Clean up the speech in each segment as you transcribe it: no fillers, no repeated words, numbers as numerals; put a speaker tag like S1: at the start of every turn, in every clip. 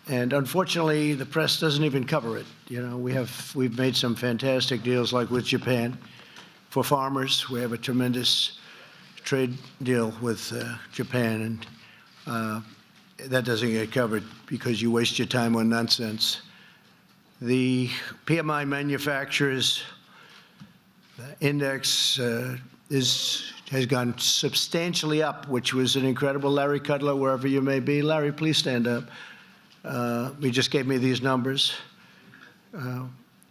S1: And unfortunately, the press doesn't even cover it. You know, we've made some fantastic deals, like with Japan. For farmers, we have a tremendous trade deal with Japan, and that doesn't get covered because you waste your time on nonsense. The PMI manufacturers index has gone substantially up, which was an incredible. Larry Kudlow, wherever you may be. Larry, please stand up. He just gave me these numbers.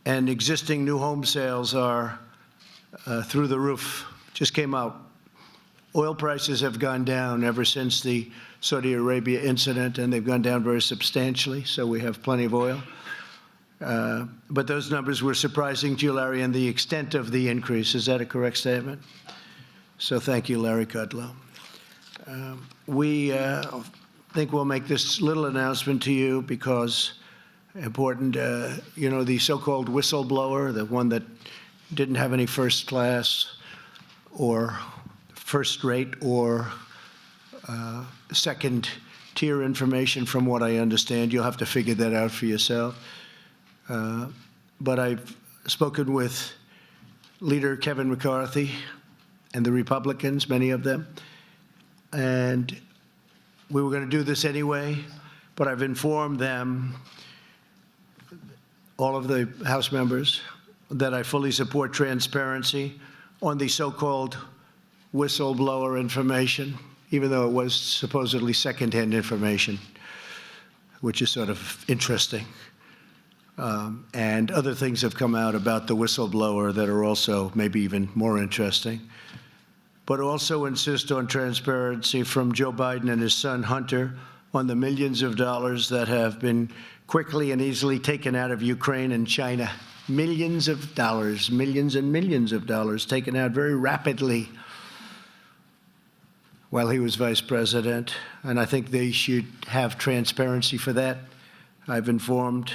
S1: And existing new home sales are through the roof. Just came out. Oil prices have gone down ever since the Saudi Arabia incident, and they've gone down very substantially, so we have plenty of oil. But those numbers were surprising to you, Larry, and the extent of the increase. Is that a correct statement? So thank you, Larry Kudlow. We think we'll make this little announcement to you because important, you know, the so-called whistleblower, the one that didn't have any first class or first rate or second tier information, from what I understand. You'll have to figure that out for yourself. But I've spoken with Leader Kevin McCarthy and the Republicans, many of them, and we were going to do this anyway, but I've informed them, all of the House members, that I fully support transparency on the so-called whistleblower information, even though it was supposedly secondhand information, which is sort of interesting. And other things have come out about the whistleblower that are also maybe even more interesting. But also insist on transparency from Joe Biden and his son Hunter on the millions of dollars that have been quickly and easily taken out of Ukraine and China. Millions of dollars, millions and millions of dollars taken out very rapidly while he was vice president. And I think they should have transparency for that. I've informed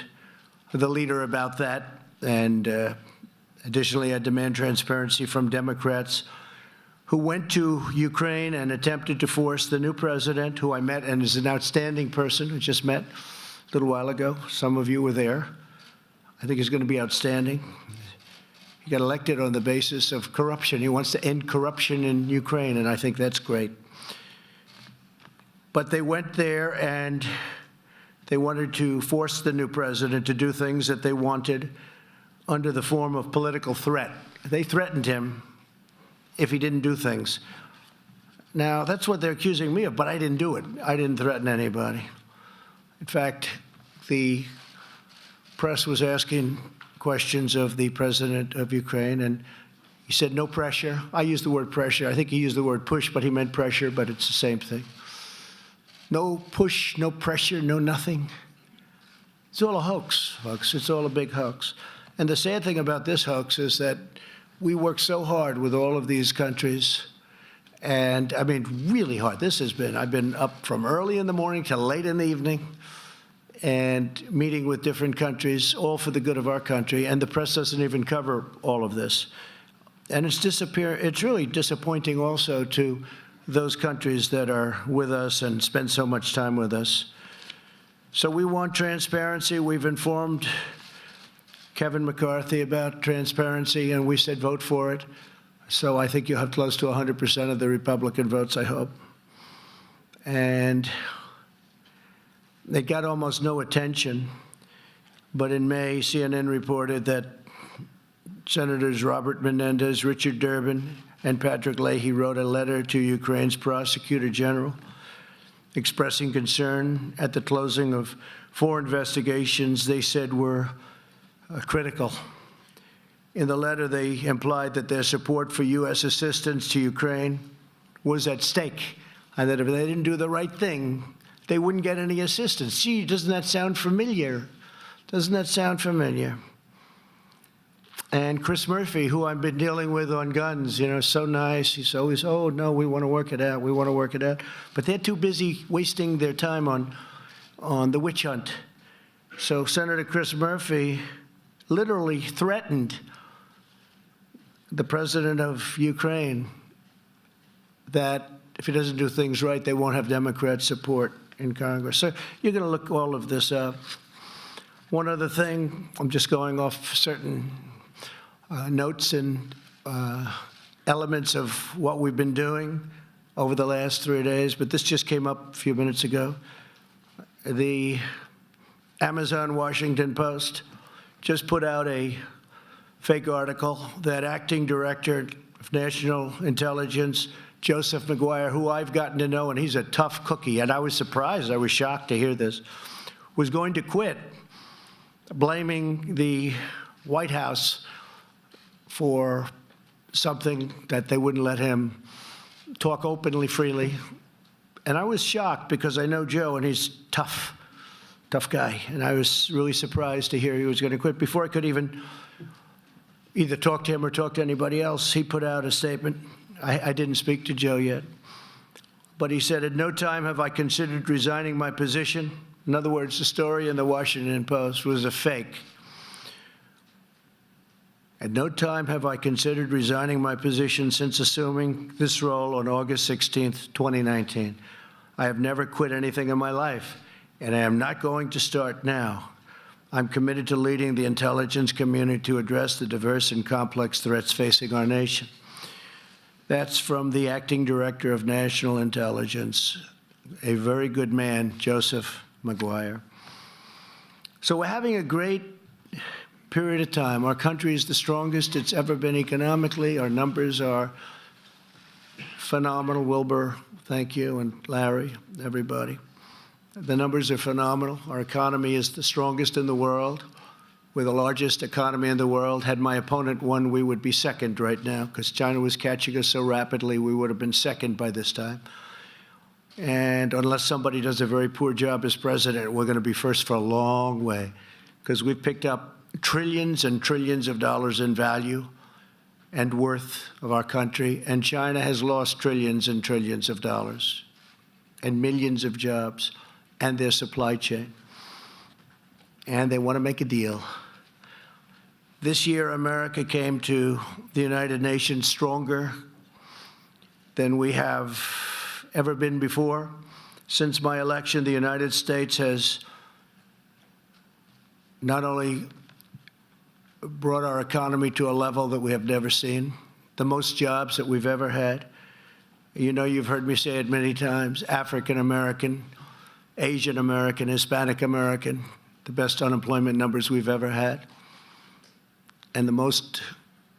S1: the leader about that. And additionally, I demand transparency from Democrats who went to Ukraine and attempted to force the new president, who I met and is an outstanding person, who just met a little while ago. Some of you were there. I think he's going to be outstanding. He got elected on the basis of corruption. He wants to end corruption in Ukraine, and I think that's great. But they went there and they wanted to force the new president to do things that they wanted under the form of political threat. They threatened him if he didn't do things. Now, that's what they're accusing me of, but I didn't do it. I didn't threaten anybody. In fact, the press was asking questions of the president of Ukraine, and he said, no pressure. I used the word pressure. I think he used the word push, but he meant pressure, but it's the same thing. No push, no pressure, no nothing. It's all a hoax, folks. It's all a big hoax. And the sad thing about this hoax is that we work so hard with all of these countries, and I mean really hard. I've been up from early in the morning till late in the evening and meeting with different countries, all for the good of our country, and the press doesn't even cover all of this. And it's really disappointing also to those countries that are with us and spend so much time with us. So we want transparency. We've informed Kevin McCarthy about transparency, and we said vote for it. So I think you'll have close to 100% of the Republican votes, I hope. And it got almost no attention, but in May, CNN reported that Senators Robert Menendez, Richard Durbin, and Patrick Leahy wrote a letter to Ukraine's Prosecutor General expressing concern at the closing of 4 investigations they said were critical. In the letter, they implied that their support for U.S. assistance to Ukraine was at stake, and that if they didn't do the right thing, they wouldn't get any assistance. Gee, doesn't that sound familiar? Doesn't that sound familiar? And Chris Murphy, who I've been dealing with on guns, you know, so nice. He's always, oh, no, we want to work it out. We want to work it out. But they're too busy wasting their time on the witch hunt. So Senator Chris Murphy literally threatened the president of Ukraine that if he doesn't do things right, they won't have Democrat support. in Congress. So you're going to look all of this up. One other thing, I'm just going off certain notes and elements of what we've been doing over the last 3 days, but this just came up a few minutes ago. The Amazon Washington Post just put out a fake article that Acting Director of National Intelligence, Joseph Maguire, who I've gotten to know, and he's a tough cookie, and I was surprised, I was shocked to hear this, was going to quit, blaming the White House for something that they wouldn't let him talk openly, freely. And I was shocked because I know Joe, and he's tough guy. And I was really surprised to hear he was going to quit. Before I could even either talk to him or talk to anybody else, he put out a statement. I didn't speak to Joe yet. But he said, "At no time have I considered resigning my position." In other words, the story in the Washington Post was a fake. "At no time have I considered resigning my position since assuming this role on August 16th, 2019. I have never quit anything in my life, and I am not going to start now. I'm committed to leading the intelligence community to address the diverse and complex threats facing our nation." That's from the Acting Director of National Intelligence, a very good man, Joseph Maguire. So we're having a great period of time. Our country is the strongest it's ever been economically. Our numbers are phenomenal. Wilbur, thank you, and Larry, everybody. The numbers are phenomenal. Our economy is the strongest in the world. We're the largest economy in the world. Had my opponent won, we would be second right now, because China was catching us so rapidly, we would have been second by this time. And unless somebody does a very poor job as president, we're going to be first for a long way, because we've picked up trillions and trillions of dollars in value and worth of our country, and China has lost trillions and trillions of dollars and millions of jobs and their supply chain. And they want to make a deal. This year, America came to the United Nations stronger than we have ever been before. Since my election, the United States has not only brought our economy to a level that we have never seen, the most jobs that we've ever had. You know, you've heard me say it many times, African American, Asian American, Hispanic American, the best unemployment numbers we've ever had, and the most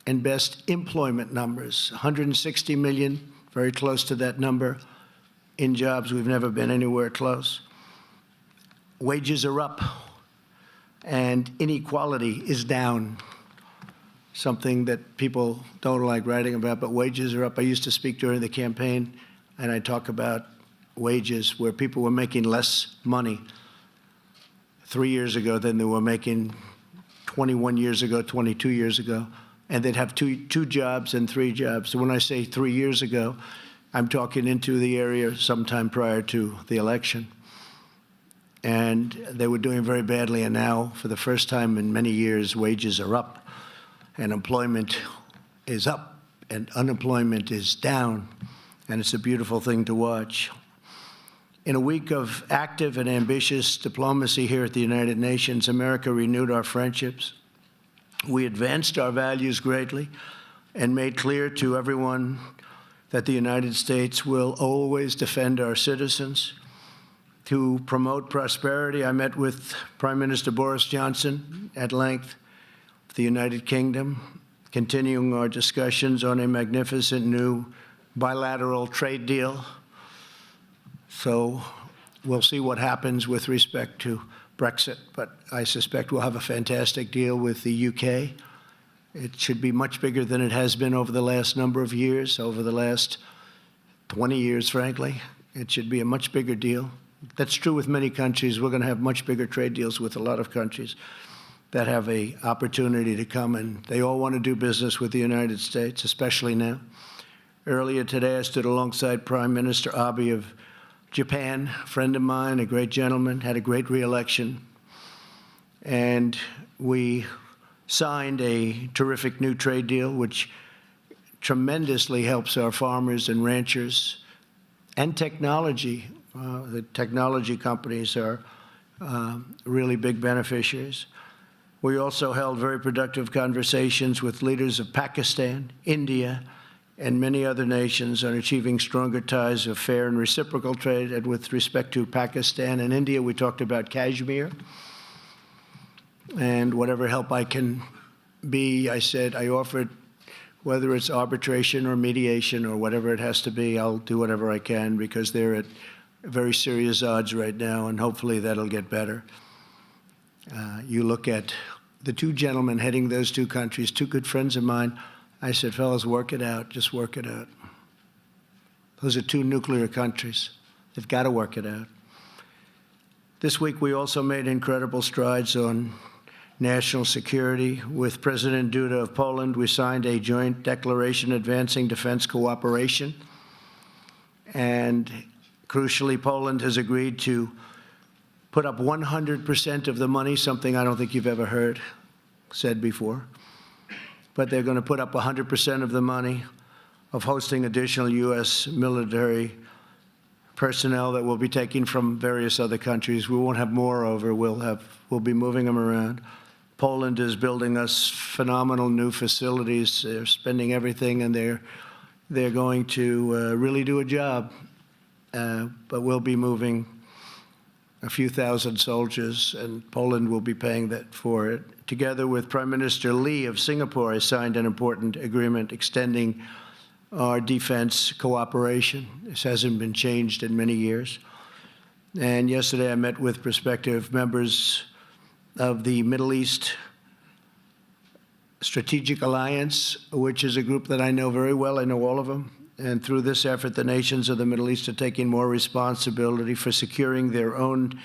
S1: and best employment numbers, 160 million, very close to that number, in jobs. We've never been anywhere close. Wages are up, and inequality is down, something that people don't like writing about, but wages are up. I used to speak during the campaign, and I talk about wages where people were making less money 3 years ago than they were making 21 years ago, 22 years ago, and they'd have two jobs and 3 jobs. So when I say 3 years ago, I'm talking into the area sometime prior to the election. And they were doing very badly, and now, for the first time in many years, wages are up, and employment is up, and unemployment is down, and it's a beautiful thing to watch. In a week of active and ambitious diplomacy here at the United Nations, America renewed our friendships. We advanced our values greatly and made clear to everyone that the United States will always defend our citizens. To promote prosperity, I met with Prime Minister Boris Johnson at length of the United Kingdom, continuing our discussions on a magnificent new bilateral trade deal. So we'll see what happens with respect to Brexit, but I suspect we'll have a fantastic deal with the UK. It should be much bigger than it has been over the last number of years, over the last 20 years, frankly. It should be a much bigger deal. That's true with many countries. We're going to have much bigger trade deals with a lot of countries that have an opportunity to come, and they all want to do business with the United States, especially now. Earlier today, I stood alongside Prime Minister Abe of Japan, a friend of mine, a great gentleman, had a great re-election, and we signed a terrific new trade deal, which tremendously helps our farmers and ranchers, and technology The technology companies are really big beneficiaries. We also held very productive conversations with leaders of Pakistan, India, and many other nations on achieving stronger ties of fair and reciprocal trade. And with respect to Pakistan and India, we talked about Kashmir. And whatever help I can be, I said, I offered, whether it's arbitration or mediation or whatever it has to be, I'll do whatever I can, because they're at very serious odds right now, and hopefully that'll get better. You look at the two gentlemen heading those two countries, two good friends of mine. I said, fellas, work it out. Just work it out. Those are two nuclear countries. They've got to work it out. This week, we also made incredible strides on national security. With President Duda of Poland, we signed a joint declaration advancing defense cooperation. And crucially, Poland has agreed to put up 100% of the money, something I don't think you've ever heard said before. But they're going to put up 100% of the money of hosting additional U.S. military personnel that we'll be taking from various other countries. We won't have more over. We'll be moving them around. Poland is building us phenomenal new facilities. They're spending everything, and they're going to really do a job. But we'll be moving a few thousand soldiers, and Poland will be paying that for it. Together with Prime Minister Lee of Singapore, I signed an important agreement extending our defense cooperation. This hasn't been changed in many years. And yesterday I met with prospective members of the Middle East Strategic Alliance, which is a group that I know very well. I know all of them. And through this effort, the nations of the Middle East are taking more responsibility for securing their own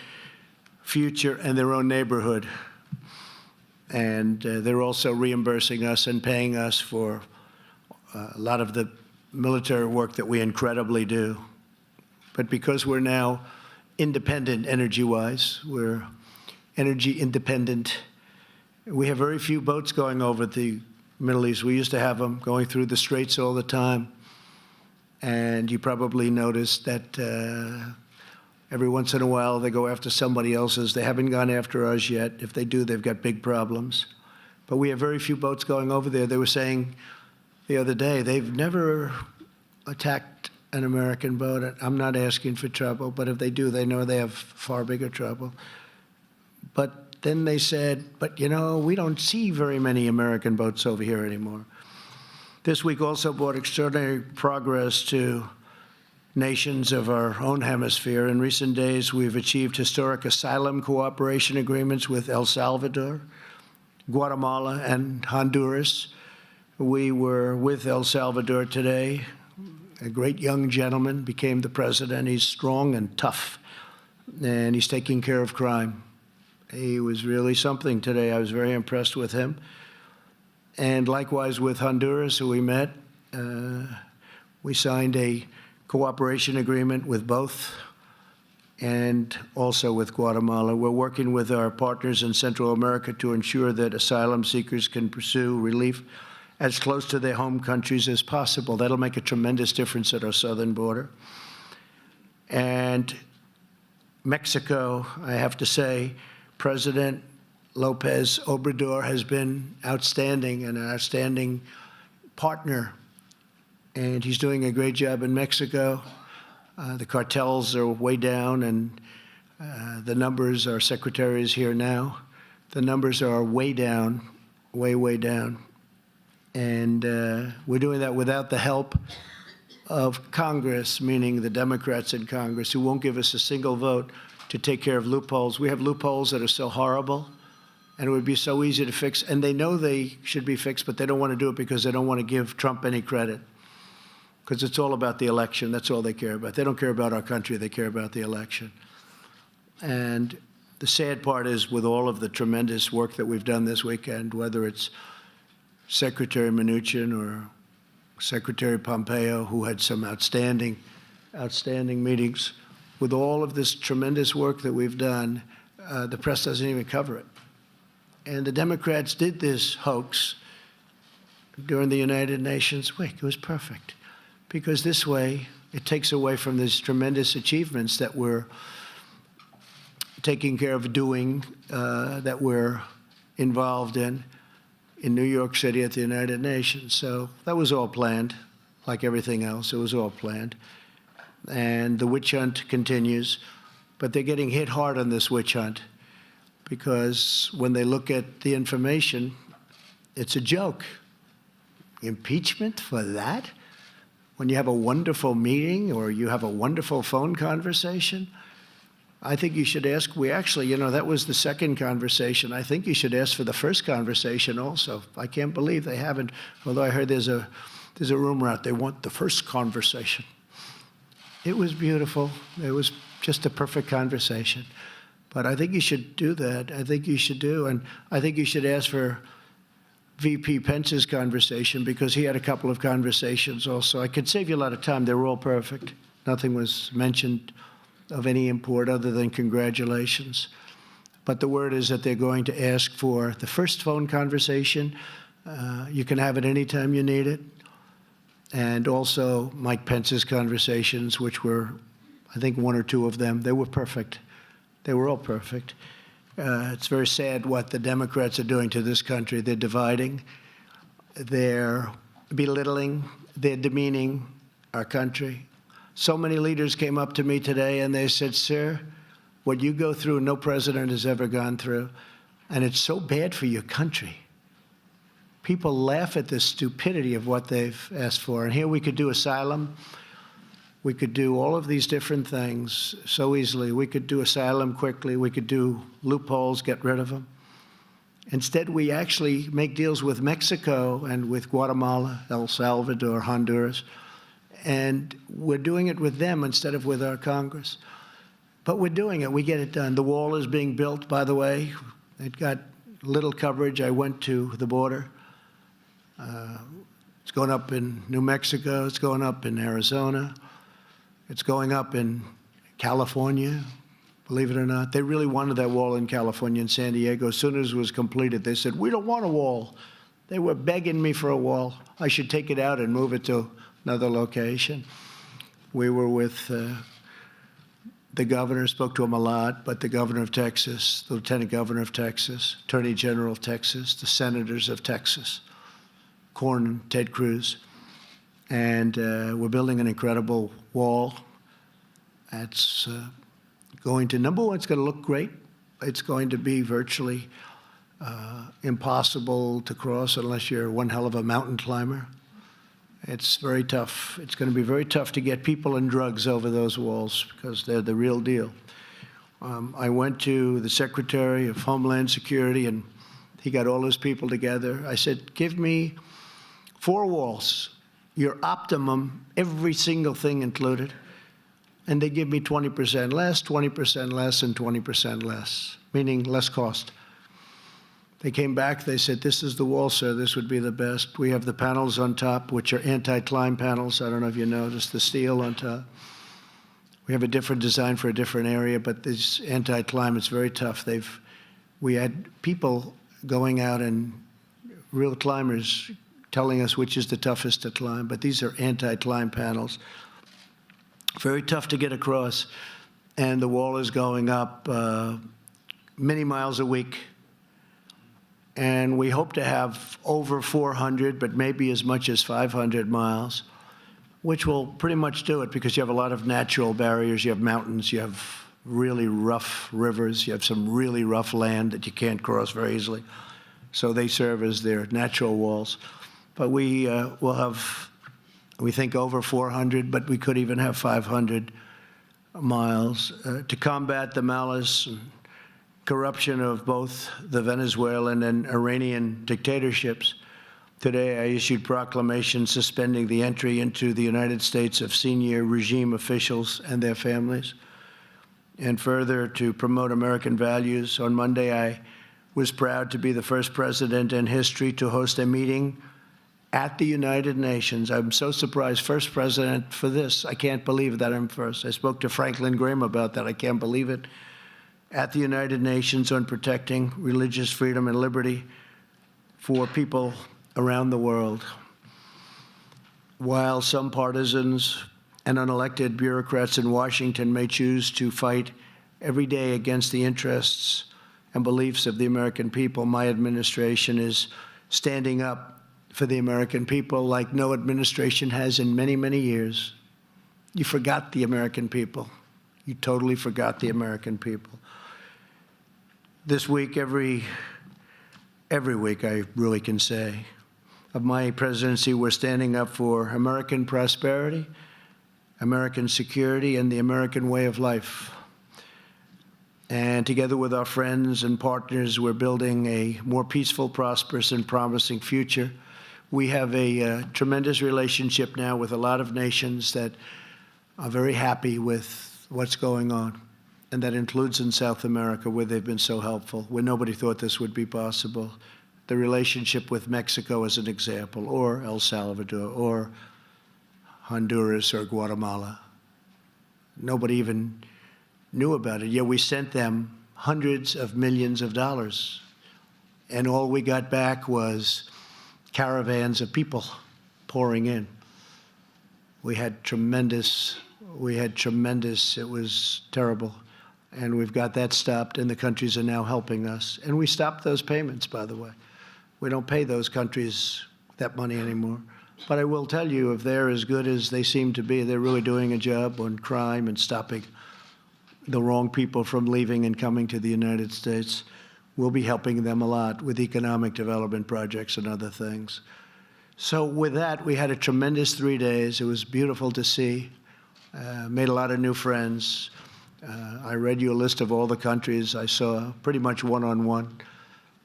S1: future and their own neighborhood. And they're also reimbursing us and paying us for a lot of the military work that we incredibly do. But because we're now independent energy-wise, we're energy independent, we have very few boats going over the Middle East. We used to have them going through the straits all the time. And you probably noticed that every once in a while they go after somebody else's. They haven't gone after us yet. If they do, they've got big problems. But we have very few boats going over there. They were saying the other day they've never attacked an American boat. I'm not asking for trouble, but if they do, they know they have far bigger trouble. But then they said, but you know, we don't see very many American boats over here anymore. This week also brought extraordinary progress to nations of our own hemisphere. In recent days, we've achieved historic asylum cooperation agreements with El Salvador, Guatemala, and Honduras. We were with El Salvador today. A great young gentleman became the president. He's strong and tough, and he's taking care of crime. He was really something today. I was very impressed with him. And likewise with Honduras, who we met, we signed a cooperation agreement with both, and also with Guatemala. We're working with our partners in Central America to ensure that asylum seekers can pursue relief as close to their home countries as possible. That'll make a tremendous difference at our southern border. And Mexico, I have to say, President Lopez Obrador has been outstanding and an outstanding partner, and he's doing a great job in Mexico. The cartels are way down, and the numbers, our secretary is here now, the numbers are way down, way down. And we're doing that without the help of Congress, meaning the Democrats in Congress, who won't give us a single vote to take care of loopholes. We have loopholes that are so horrible, and it would be so easy to fix. And they know they should be fixed, but they don't want to do it because they don't want to give Trump any credit, because it's all about the election. That's all they care about. They don't care about our country. They care about the election. And the sad part is, with all of the tremendous work that we've done this weekend, whether it's Secretary Mnuchin or Secretary Pompeo, who had some outstanding meetings, with all of this tremendous work that we've done, the press doesn't even cover it. And the Democrats did this hoax during the United Nations week. It was perfect, because this way It takes away from these tremendous achievements that we're taking care of doing, that we're involved in New York City at the United Nations. So that was all planned, like everything else. It was all planned. And the witch hunt continues. But they're getting hit hard on this witch hunt because when they look at the information, it's a joke. Impeachment for that? When you have a wonderful meeting or you have a wonderful phone conversation? I think you should ask. We actually, that was the second conversation. I think you should ask for the first conversation also. I can't believe they haven't, although I heard there's a rumor out, they want the first conversation. It was beautiful. It was just a perfect conversation. But I think you should do that. I think you should do. And I think you should ask for VP Pence's conversation because he had a couple of conversations also. I could save you a lot of time. They were all perfect. Nothing was mentioned of any import other than congratulations. But the word is that they're going to ask for the first phone conversation. You can have it anytime you need it. And also Mike Pence's conversations, which were, I think, one or two of them. They were perfect. They were all perfect. It's very sad what the Democrats are doing to this country. They're dividing. They're belittling. They're demeaning our country. So many leaders came up to me today and they said, sir, what you go through, no president has ever gone through. And it's so bad for your country. People laugh at the stupidity of what they've asked for. And here we could do asylum. We could do all of these different things so easily. We could do asylum quickly. We could do loopholes, get rid of them. Instead, we actually make deals with Mexico and with Guatemala, El Salvador, Honduras. And we're doing it with them instead of with our Congress. But we're doing it. We get it done. The wall is being built, by the way. It got little coverage. I went to the border. It's going up in New Mexico. It's going up in Arizona. It's going up in California, believe it or not. They really wanted that wall in California and San Diego. As soon as it was completed, they said, we don't want a wall. They were begging me for a wall. I should take it out and move it to another location. We were with the governor, spoke to him a lot, but the governor of Texas, the lieutenant governor of Texas, attorney general of Texas, the senators of Texas, Cornyn, Ted Cruz. And we're building an incredible wall. That's going to, number one, it's going to look great. It's going to be virtually impossible to cross unless you're one hell of a mountain climber. It's very tough. It's going to be very tough to get people and drugs over those walls because they're the real deal. I went to the Secretary of Homeland Security, and he got all his people together. I said, give me 4 walls, your optimum, every single thing included. And they give me 20% less, 20% less, and 20% less, meaning less cost. They came back, they said, this is the wall, sir, this would be the best. We have the panels on top, which are anti-climb panels. I don't know if you noticed, the steel on top. We have a different design for a different area, but this anti-climb, it's very tough. We had people going out and real climbers telling us which is the toughest to climb, but these are anti-climb panels. Very tough to get across, and the wall is going up many miles a week. And we hope to have over 400, but maybe as much as 500 miles, which will pretty much do it because you have a lot of natural barriers. You have mountains, you have really rough rivers, you have some really rough land that you can't cross very easily. So they serve as their natural walls. But we will have, we think, over 400, but we could even have 500 miles to combat the malice and corruption of both the Venezuelan and Iranian dictatorships. Today, I issued proclamations suspending the entry into the United States of senior regime officials and their families. And further, to promote American values, on Monday, I was proud to be the first president in history to host a meeting at the United Nations. I'm so surprised, first president for this. I can't believe that I'm first. I spoke to Franklin Graham about that. I can't believe it. At the United Nations on protecting religious freedom and liberty for people around the world. While some partisans and unelected bureaucrats in Washington may choose to fight every day against the interests and beliefs of the American people, my administration is standing up for the American people like no administration has in many, many years. You forgot the American people. You totally forgot the American people. This week, every week, I really can say, of my presidency, we're standing up for American prosperity, American security, and the American way of life. And together with our friends and partners, we're building a more peaceful, prosperous, and promising future. We have a tremendous relationship now with a lot of nations that are very happy with what's going on, and that includes in South America, where they've been so helpful, where nobody thought this would be possible. The relationship with Mexico as an example, or El Salvador, or Honduras, or Guatemala. Nobody even knew about it, yet we sent them hundreds of millions of dollars, and all we got back was caravans of people pouring in. We had tremendous, it was terrible, and we've got that stopped, and the countries are now helping us. And we stopped those payments, by the way. We don't pay those countries that money anymore. But I will tell you, if they're as good as they seem to be, they're really doing a job on crime and stopping the wrong people from leaving and coming to the United States. We'll be helping them a lot with economic development projects and other things. So with that, we had a tremendous 3 days. It was beautiful to see. Made a lot of new friends. I read you a list of all the countries I saw, pretty much one-on-one.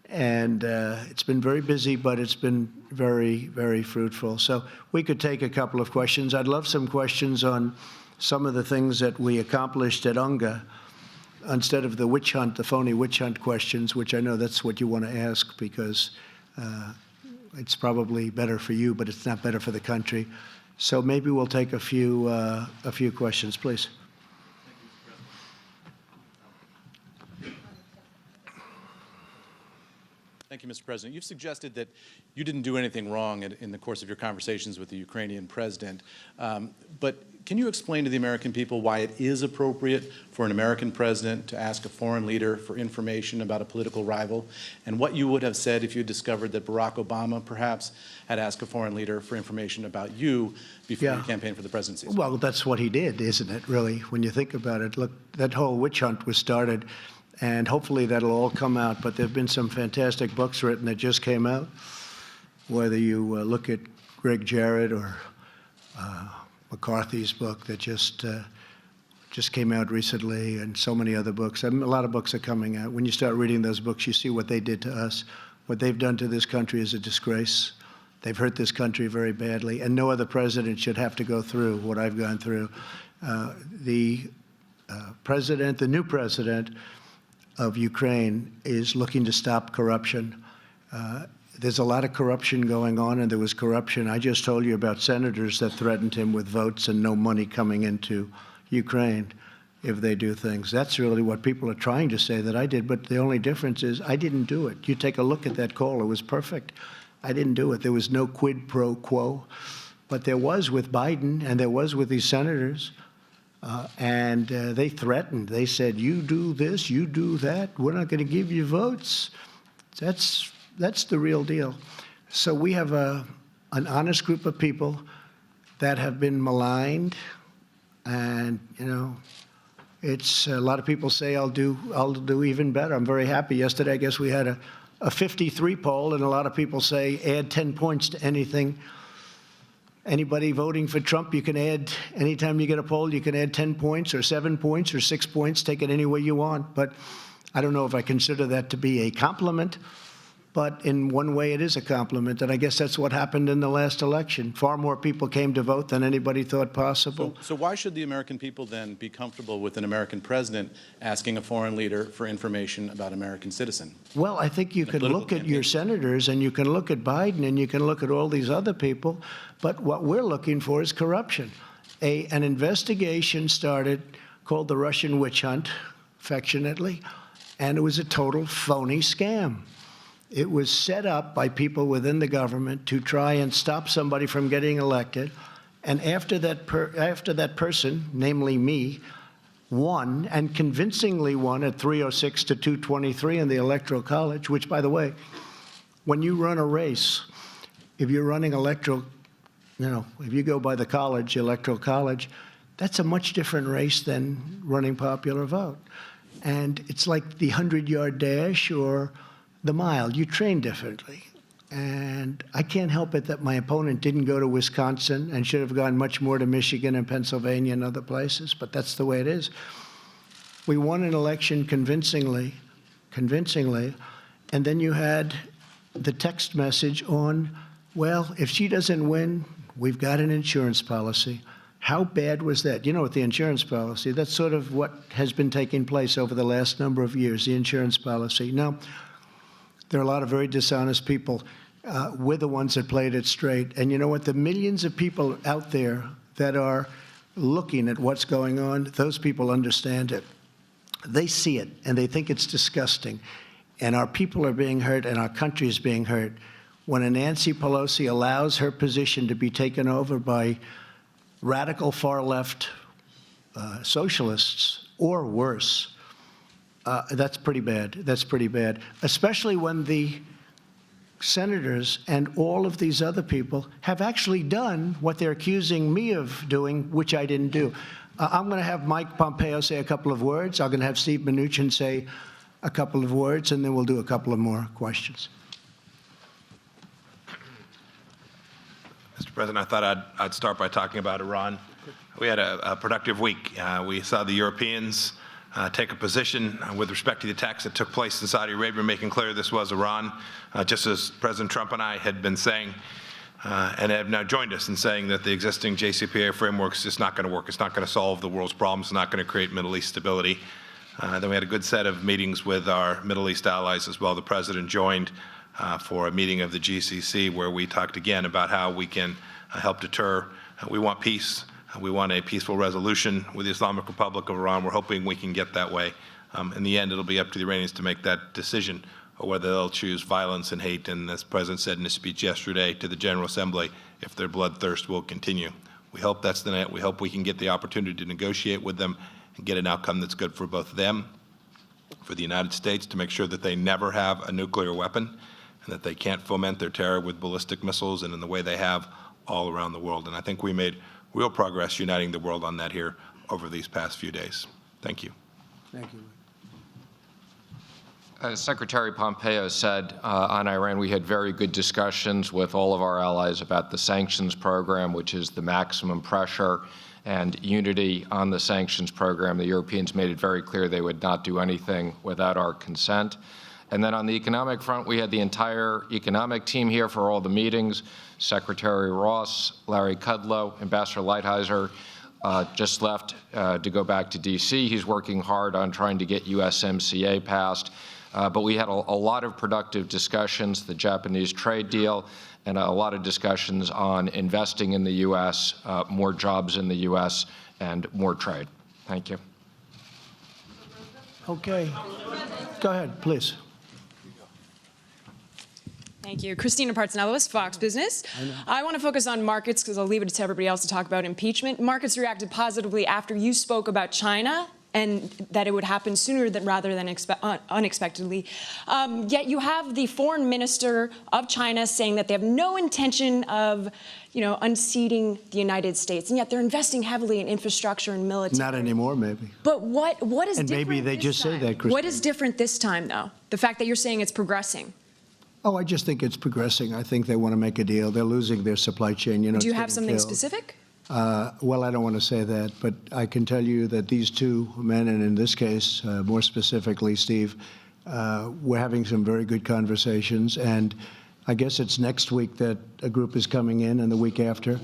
S1: And it's been very busy, but it's been very, very fruitful. So we could take a couple of questions. I'd love some questions on some of the things that we accomplished at UNGA, instead of the witch hunt, the phony witch hunt questions, which I know that's what you want to ask, because it's probably better for you, but it's not better for the country. So maybe we'll take a few questions, please.
S2: Thank you, Mr. President. You've suggested that you didn't do anything wrong in the course of your conversations with the Ukrainian president. But can you explain to the American people why it is appropriate for an American president to ask a foreign leader for information about a political rival, and what you would have said if you discovered that Barack Obama perhaps had asked a foreign leader for information about you before you campaigned for the presidency?
S1: Well, that's what he did, isn't it, really, when you think about it? Look, that whole witch hunt was started, and hopefully that'll all come out. But there have been some fantastic books written that just came out, whether you look at Greg Jarrett or McCarthy's book that just came out recently, and so many other books. I mean, a lot of books are coming out. When you start reading those books, you see what they did to us. What they've done to this country is a disgrace. They've hurt this country very badly, and no other president should have to go through what I've gone through. The new president of Ukraine is looking to stop corruption. There's a lot of corruption going on, and there was corruption. I just told you about senators that threatened him with votes and no money coming into Ukraine if they do things. That's really what people are trying to say that I did, but the only difference is I didn't do it. You take a look at that call. It was perfect. I didn't do it. There was no quid pro quo, but there was with Biden, and there was with these senators. And they threatened. They said, you do this, you do that, we're not going to give you votes. That's the real deal. So we have an honest group of people that have been maligned, and, you know, it's a lot of people say I'll do even better. I'm very happy. Yesterday, I guess we had a 53 poll, and a lot of people say add 10 points to anything. Anybody voting for Trump, you can add, anytime you get a poll, you can add 10 points or 7 points or 6 points, take it any way you want. But I don't know if I consider that to be a compliment, but in one way it is a compliment. And I guess that's what happened in the last election. Far more people came to vote than anybody thought possible.
S2: So why should the American people then be comfortable with an American president asking a foreign leader for information about an American citizen?
S1: Well, I think you can look at your senators, and you can look at Biden, and you can look at all these other people. But what we're looking for is corruption. An investigation started called the Russian witch hunt, affectionately, and it was a total phony scam. It was set up by people within the government to try and stop somebody from getting elected, And after that person, namely me, won, and convincingly won at 306 to 223 in the Electoral College, which, by the way, when you run a race, if you're running if you go by the college, Electoral College, that's a much different race than running popular vote. And it's like the 100-yard dash or the mile. You train differently. And I can't help it that my opponent didn't go to Wisconsin and should have gone much more to Michigan and Pennsylvania and other places, but that's the way it is. We won an election convincingly, and then you had the text message on, well, if she doesn't win, we've got an insurance policy. How bad was that? You know, with the insurance policy, that's sort of what has been taking place over the last number of years, the insurance policy. Now, there are a lot of very dishonest people. We're the ones that played it straight. And you know what? The millions of people out there that are looking at what's going on, those people understand it. They see it, and they think it's disgusting. And our people are being hurt, and our country is being hurt. When a Nancy Pelosi allows her position to be taken over by radical far-left socialists, or worse, that's pretty bad. That's pretty bad, especially when the senators and all of these other people have actually done what they're accusing me of doing, which I didn't do. I'm going to have Mike Pompeo say a couple of words. I'm going to have Steve Mnuchin say a couple of words, and then we'll do a couple of more questions.
S3: Mr. President, I thought I'd start by talking about Iran. We had a productive week. We saw the Europeans take a position with respect to the attacks that took place in Saudi Arabia, making clear this was Iran, just as President Trump and I had been saying, and have now joined us in saying that the existing JCPOA framework is just not going to work. It's not going to solve the world's problems. It's not going to create Middle East stability. Then we had a good set of meetings with our Middle East allies as well. The President joined for a meeting of the GCC where we talked again about how we can help deter. We want peace. We want a peaceful resolution with the Islamic Republic of Iran. We're hoping we can get that way. In the end, it'll be up to the Iranians to make that decision, or whether they'll choose violence and hate. And as the President said in his speech yesterday to the General Assembly, if their bloodthirst will continue. We hope that's the net. We hope we can get the opportunity to negotiate with them and get an outcome that's good for both them, for the United States, to make sure that they never have a nuclear weapon and that they can't foment their terror with ballistic missiles and in the way they have all around the world. And I think we made real progress uniting the world on that here over these past few days. Thank you.
S1: Thank you.
S4: As Secretary Pompeo said on Iran, we had very good discussions with all of our allies about the sanctions program, which is the maximum pressure and unity on the sanctions program. The Europeans made it very clear they would not do anything without our consent. And then on the economic front, we had the entire economic team here for all the meetings. Secretary Ross, Larry Kudlow, Ambassador Lighthizer just left to go back to D.C. He's working hard on trying to get USMCA passed. But we had a lot of productive discussions, the Japanese trade deal, and a lot of discussions on investing in the U.S., more jobs in the U.S., and more trade. Thank you.
S1: Okay. Go ahead, please.
S5: Thank you. Christina Partsinevelos, Fox Business. I want to focus on markets because I'll leave it to everybody else to talk about impeachment. Markets reacted positively after you spoke about China and that it would happen sooner rather than unexpectedly. Yet you have the foreign minister of China saying that they have no intention of, unseating the United States, and yet they're investing heavily in infrastructure and military.
S1: Not anymore, maybe.
S5: But what is
S1: and
S5: different?
S1: Maybe they just say that, Christine.
S5: What is different this time, though? The fact that you're saying it's progressing.
S1: Oh, I just think it's progressing. I think they want to make a deal. They're losing their supply chain.
S5: Do you have something specific?
S1: Well, I don't want to say that, but I can tell you that these two men, and in this case, more specifically, Steve, we're having some very good conversations. And I guess it's next week that a group is coming in, and the week after.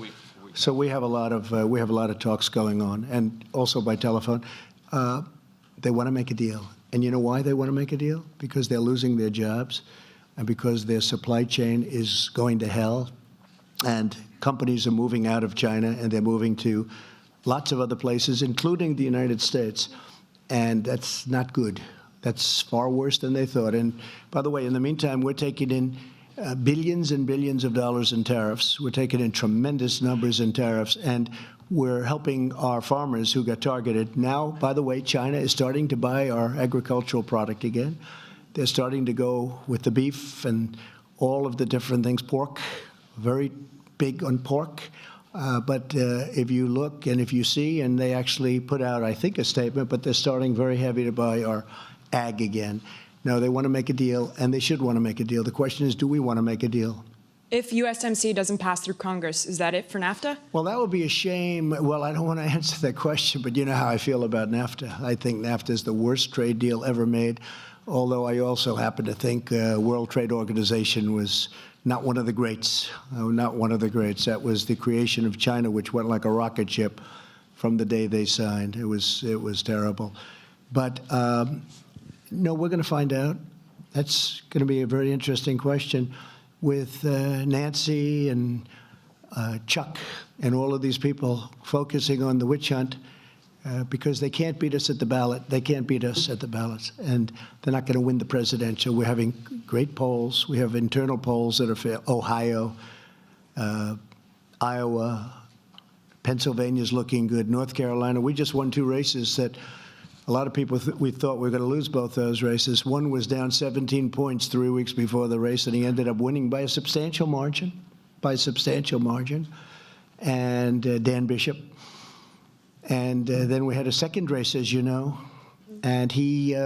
S1: So we have a lot of talks going on, and also by telephone. They want to make a deal, and you know why they want to make a deal? Because they're losing their jobs, and because their supply chain is going to hell, and companies are moving out of China, and they're moving to lots of other places, including the United States. And that's not good. That's far worse than they thought. And by the way, in the meantime, we're taking in billions and billions of dollars in tariffs. We're taking in tremendous numbers in tariffs, and we're helping our farmers who got targeted. Now, by the way, China is starting to buy our agricultural product again. They're starting to go with the beef and all of the different things. Pork, very big on pork. But if you look and if you see, and they actually put out, I think, a statement, but they're starting very heavy to buy our ag again. No, they want to make a deal, and they should want to make a deal. The question is, do we want to make a deal?
S5: If USMCA doesn't pass through Congress, is that it for NAFTA?
S1: Well, that would be a shame. Well, I don't want to answer that question, but you know how I feel about NAFTA. I think NAFTA is the worst trade deal ever made, although I also happen to think World Trade Organization was not one of the greats, not one of the greats. That was the creation of China, which went like a rocket ship from the day they signed. It was terrible. But no, we're going to find out. That's going to be a very interesting question with Nancy and Chuck and all of these people focusing on the witch hunt because they can't beat us at the ballot. They can't beat us at the ballots, and they're not going to win the presidential. We're having great polls. We have internal polls that are fair. Ohio, Iowa, Pennsylvania's looking good. North Carolina, we just won 2 races that a lot of people we thought we were going to lose both those races. One was down 17 points 3 weeks before the race, and he ended up winning by a substantial margin, and Dan Bishop. And then we had a second race, as you know, and he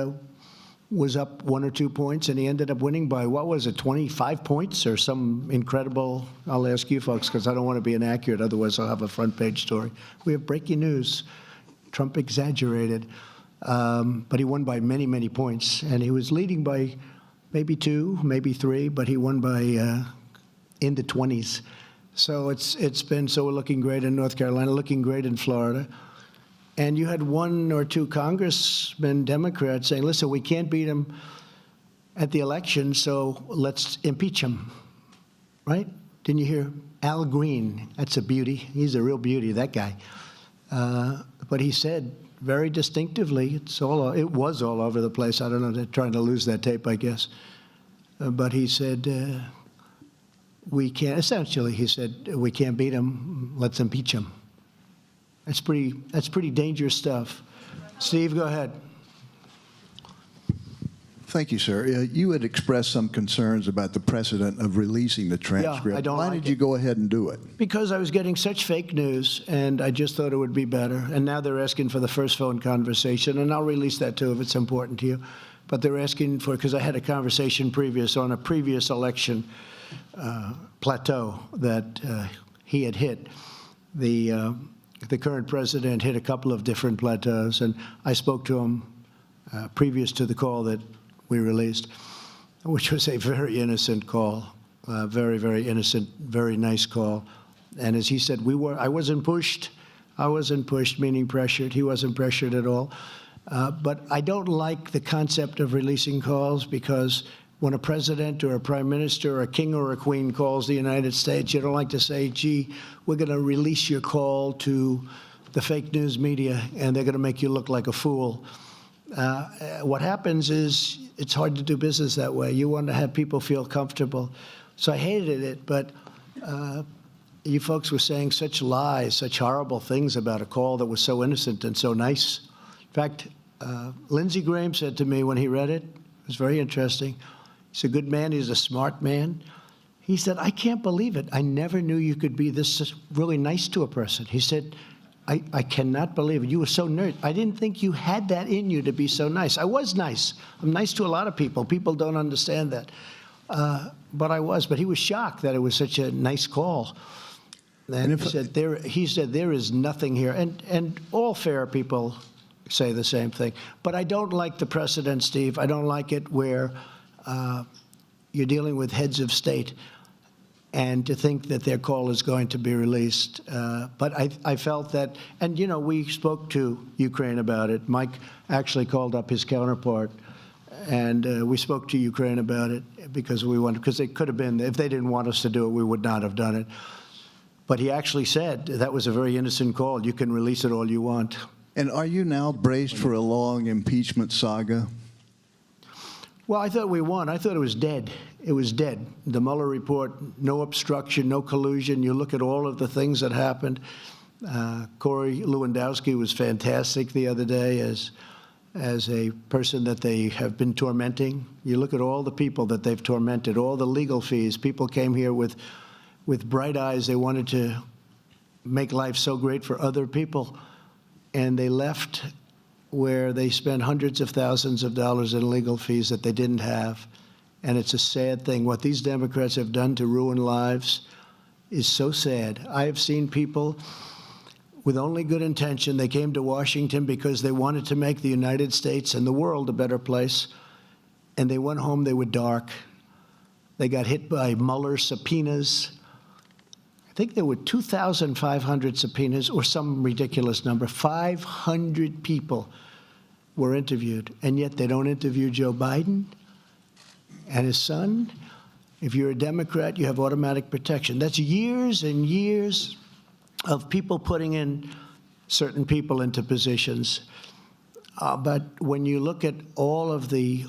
S1: was up 1 or 2 points, and he ended up winning by, 25 points or some incredible, I'll ask you folks, because I don't want to be inaccurate, otherwise I'll have a front page story. We have breaking news. Trump exaggerated. But he won by many, many points, and he was leading by maybe 2, maybe 3, but he won by in the 20s. So we're looking great in North Carolina, looking great in Florida. And you had 1 or 2 congressmen, Democrats, saying, listen, we can't beat him at the election, so let's impeach him, right? Didn't you hear? Al Green, that's a beauty. He's a real beauty, that guy. But he said, very distinctively, it was all over the place. I don't know, they're trying to lose that tape, I guess. But he said, we can't beat him, let's impeach him. That's pretty dangerous stuff. Steve, go ahead.
S6: Thank you, sir. You had expressed some concerns about the precedent of releasing the transcript.
S1: Yeah, I don't
S6: Why
S1: like
S6: did you go ahead and do it?
S1: Because I was getting such fake news, and I just thought it would be better. And now they're asking for the first phone conversation, and I'll release that too if it's important to you. But they're asking for, because I had a conversation on a previous election plateau that he had hit. The current president hit a couple of different plateaus, and I spoke to him previous to the call that we released, which was a very innocent call, very, very innocent, very nice call. And as he said, I wasn't pushed, meaning pressured. He wasn't pressured at all. But I don't like the concept of releasing calls, because when a president or a prime minister or a king or a queen calls the United States, you don't like to say, gee, we're going to release your call to the fake news media, and they're going to make you look like a fool. What happens is it's hard to do business that way. You want to have people feel comfortable. So I hated it, but you folks were saying such lies, such horrible things about a call that was so innocent and so nice. In fact, Lindsey Graham said to me when he read it was very interesting. He's a good man. He's a smart man. He said, I can't believe it. I never knew you could be this really nice to a person. He said, I cannot believe it. You were so nice. I didn't think you had that in you to be so nice. I was nice. I'm nice to a lot of people. People don't understand that. But I was. But he was shocked that it was such a nice call. And he said, there is nothing here. And all fair people say the same thing. But I don't like the precedent, Steve. I don't like it where you're dealing with heads of state and to think that their call is going to be released. But I felt that, and you know, we spoke to Ukraine about it. Mike actually called up his counterpart, and we spoke to Ukraine about it because it could have been, if they didn't want us to do it, we would not have done it. But he actually said that was a very innocent call. You can release it all you want.
S6: And are you now braced for a long impeachment saga?
S1: Well, I thought we won. I thought it was dead. It was dead. The Mueller report, no obstruction, no collusion. You look at all of the things that happened. Corey Lewandowski was fantastic the other day as a person that they have been tormenting. You look at all the people that they've tormented, all the legal fees. People came here with bright eyes. They wanted to make life so great for other people, and they left where they spent hundreds of thousands of dollars in legal fees that they didn't have. And it's a sad thing. What these Democrats have done to ruin lives is so sad. I have seen people with only good intention. They came to Washington because they wanted to make the United States and the world a better place. And they went home, they were dark. They got hit by Mueller subpoenas. I think there were 2,500 subpoenas or some ridiculous number. 500 people were interviewed, and yet they don't interview Joe Biden and his son. If you're a Democrat, you have automatic protection. That's years and years of people putting in certain people into positions. But when you look at all of the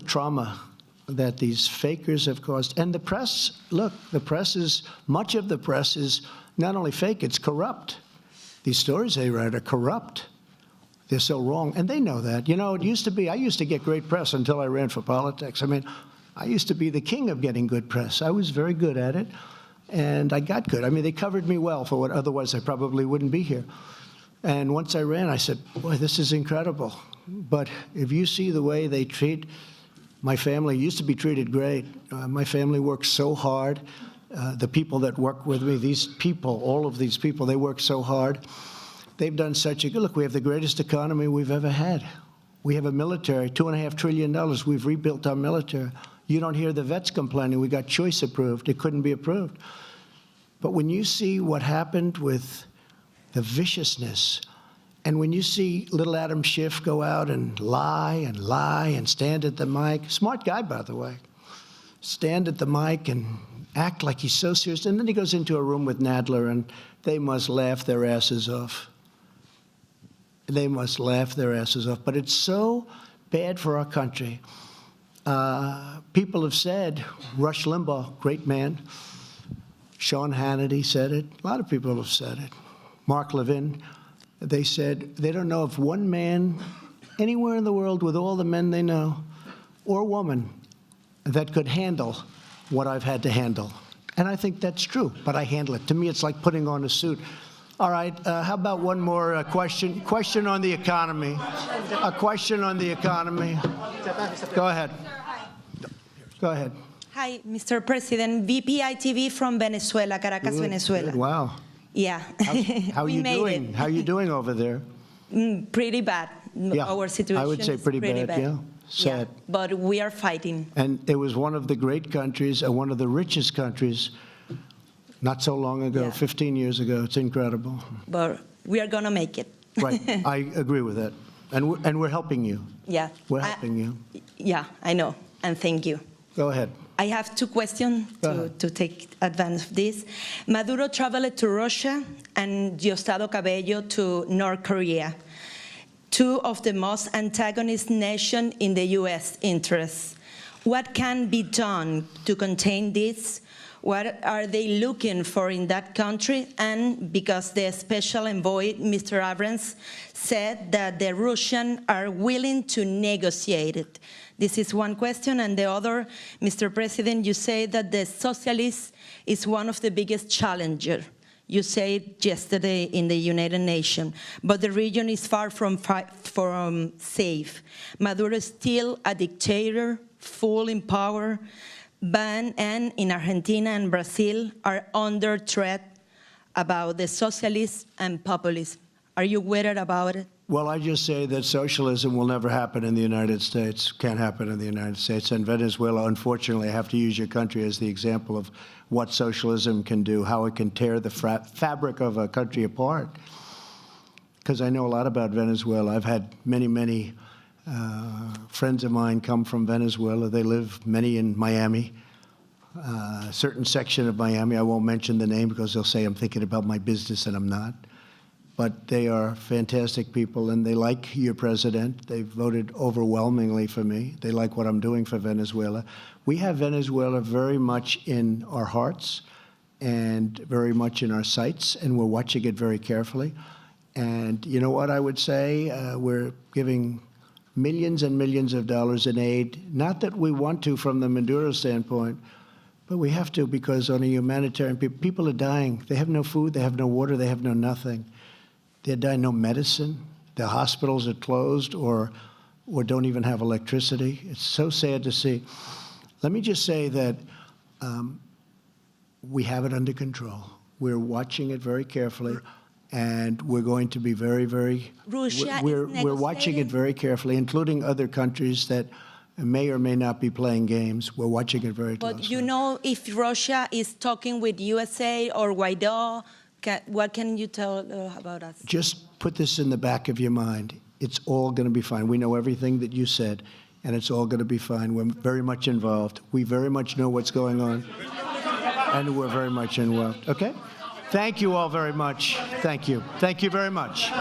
S1: trauma that these fakers have caused, and the press, look, much of the press is not only fake, it's corrupt. These stories they write are corrupt. They're so wrong, and they know that. You know, it used to be, I used to get great press until I ran for politics. I mean, I used to be the king of getting good press. I was very good at it, and I got good. I mean, they covered me well for what otherwise I probably wouldn't be here. And once I ran, I said, boy, this is incredible. But if you see the way they treat my family, used to be treated great. My family works so hard. The people that work with me, these people, all of these people, they work so hard. They've done such a good, look, we have the greatest economy we've ever had. We have a military, $2.5 trillion. We've rebuilt our military. You don't hear the vets complaining. We got choice approved. It couldn't be approved. But when you see what happened with the viciousness, and when you see little Adam Schiff go out and lie and stand at the mic, smart guy, by the way, stand at the mic and act like he's so serious, and then he goes into a room with Nadler, and they must laugh their asses off. They must laugh their asses off. But it's so bad for our country. People have said, Rush Limbaugh, great man, Sean Hannity said it, a lot of people have said it, Mark Levin, they said they don't know if one man anywhere in the world with all the men they know, or woman, that could handle what I've had to handle. And I think that's true, but I handle it. To me, it's like putting on a suit. All right, how about one more question? Question on the economy. A question on the economy. Go ahead. Go ahead.
S7: Hi, Mr. President. VPI-TV from Venezuela, Caracas, Venezuela.
S1: Good, wow.
S7: Yeah.
S1: How are you doing? How are you doing over there?
S7: Pretty bad.
S1: Yeah,
S7: Our situation
S1: I would say
S7: is
S1: pretty bad, yeah. Sad.
S7: Yeah, but we are fighting.
S1: And it was one of the great countries and one of the richest countries not so long ago,
S7: Yeah.
S1: 15 years ago. It's incredible.
S7: But we are going to make it.
S1: Right. I agree with that. And we're helping you.
S7: Yeah.
S1: We're helping you.
S7: Yeah, I know. And thank you.
S1: Go ahead.
S7: I have two questions to take advantage of this. Maduro traveled to Russia and Diosdado Cabello to North Korea, two of the most antagonist nations in the U.S. interests. What can be done to contain this? What are they looking for in that country? And because the special envoy, Mr. Abrams, said that the Russians are willing to negotiate it. This is one question. And the other, Mr. President, you say that the socialist is one of the biggest challengers. You said yesterday in the United Nations, but the region is far from safe. Maduro is still a dictator, full in power, and in Argentina and Brazil are under threat about the socialists and populists. Are you worried about it?
S1: Well, I just say that socialism will never happen in the United States, can't happen in the United States. And Venezuela, unfortunately, I have to use your country as the example of what socialism can do, how it can tear the fabric of a country apart. Because I know a lot about Venezuela. I've had many friends of mine come from Venezuela. They live, many in Miami, a certain section of Miami. I won't mention the name because they'll say I'm thinking about my business, and I'm not. but they are fantastic people, and they like your president. They voted overwhelmingly for me. They like what I'm doing for Venezuela. We have Venezuela very much in our hearts and very much in our sights, and we're watching it very carefully. And you know what I would say? We're giving millions and millions of dollars in aid, not that we want to from the Maduro standpoint, but we have to because on a humanitarian, people are dying. They have no food, they have no water, they have no nothing. They're dying, no medicine. Their hospitals are closed or don't even have electricity. It's so sad to see. Let me just say that we have it under control. We're watching it very carefully. And we're going to be very, very, we're watching it very carefully, including other countries that may or may not be playing games. We're watching it very closely.
S7: But you know, if Russia is talking with USA or Guaido, what can you tell about us?
S1: Just put this in the back of your mind. It's all going to be fine. We know everything that you said, and it's all going to be fine. We're very much involved. We very much know what's going on, and we're very much involved. Okay? Thank you all very much. Thank you. Thank you very much.